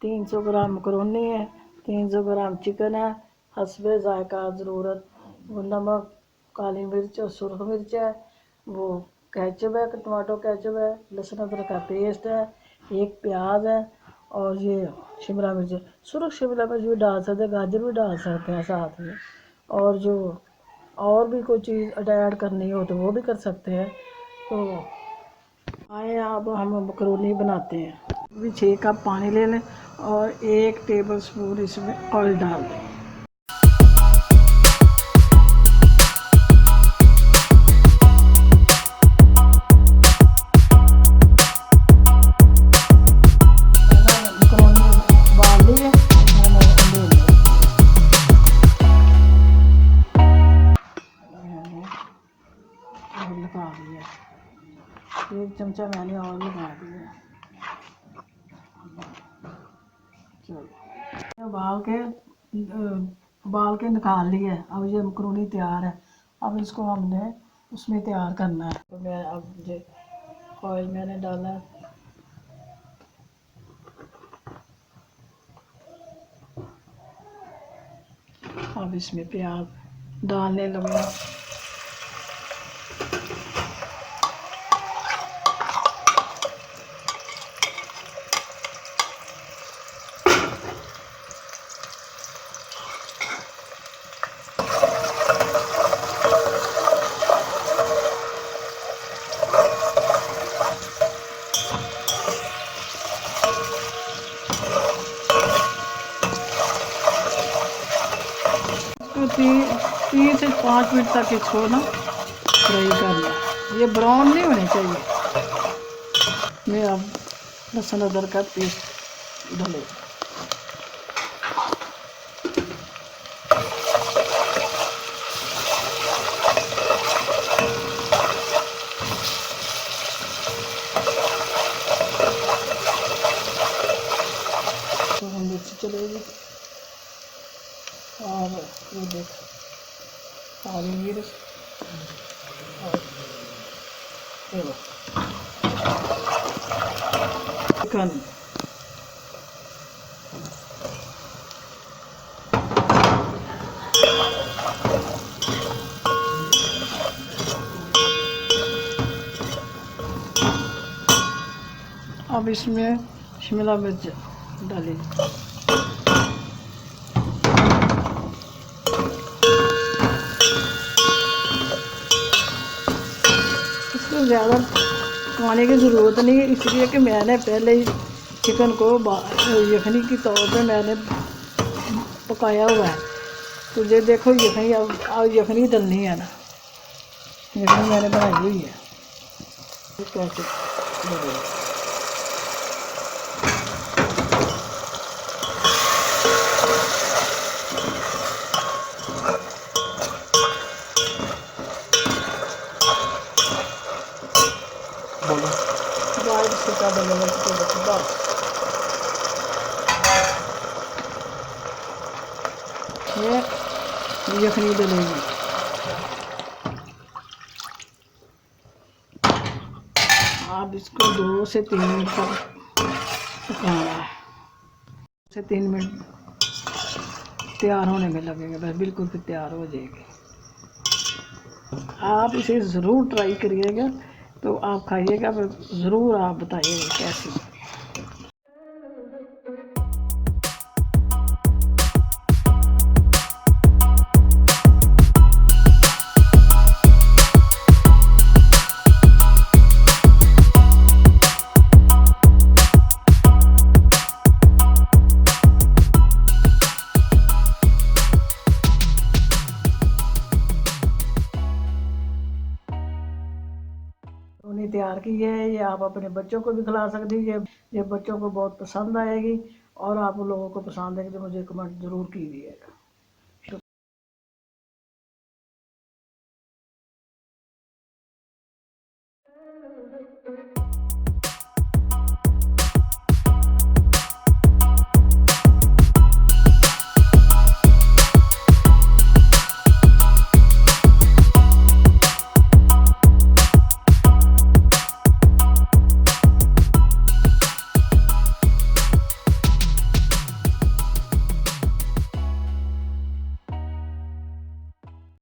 300 ग्राम macaroni है, 300 gram chicken है, हस्बे ज़ायका ज़रूरत वो नमक, काली मिर्च और सुरख मिर्च है, वो केचप है, टमाटो केचप है, लहसुन अदरक का पेस्ट है, एक प्याज है और ये शिमला मिर्च है। सुरख शिमला मिर्च भी डाल सकते हैं, गाजर भी डाल सकते हैं साथ में, और जो और भी कोई चीज़ ऐड करनी हो तो वो भी कर सकते हैं। तो आए अब हम मकरोनी बनाते हैं। अभी 6 कप पानी ले लें और 1 टेबल स्पून इसमें ऑयल डाल दें। लगा दिया, 1 चमचा मैंने और लगा दिया। चलो उबाल के निकाल लिया। अब ये मकरोनी तैयार है। अब इसको हमने उसमें तैयार करना है। तो मैं अब ये ऑयल मैंने डाला है, अब इसमें प्याज डालने लगा। तो 3 से 5 मिनट तक इसको ना फ्राई करना, ये ब्राउन नहीं होने चाहिए। मैं अब लहसुन अदरक का पेस्ट डाले, तो मिर्च चलेगी और ये देख काली मिर्च और चिकन। अब इसमें शिमला मिर्च डाली, इसको ज़्यादा पकाने की ज़रूरत नहीं है, इसलिए कि मैंने पहले ही चिकन को यखनी की तौर पे मैंने पकाया हुआ है। तो ये देखो यखनी, अब यखनी डलनी है ना, यखनी मैंने बनाई हुई है। कैसे गाइड से बस ये यखनी डलेगी। आप इसको 2 से 3 मिनट तक पकाना है। 2 से 3 मिनट तैयार होने में लगेंगे, बस बिल्कुल फिर तैयार हो जाएगी। आप इसे ज़रूर ट्राई करिएगा, तो आप खाइएगा, फिर ज़रूर आप बताइएगा कैसी। उन्हें तैयार की है, ये आप अपने बच्चों को भी खिला सकती है। ये बच्चों को बहुत पसंद आएगी और आप लोगों को पसंद आएगी तो मुझे कमेंट ज़रूर कीजिएगा।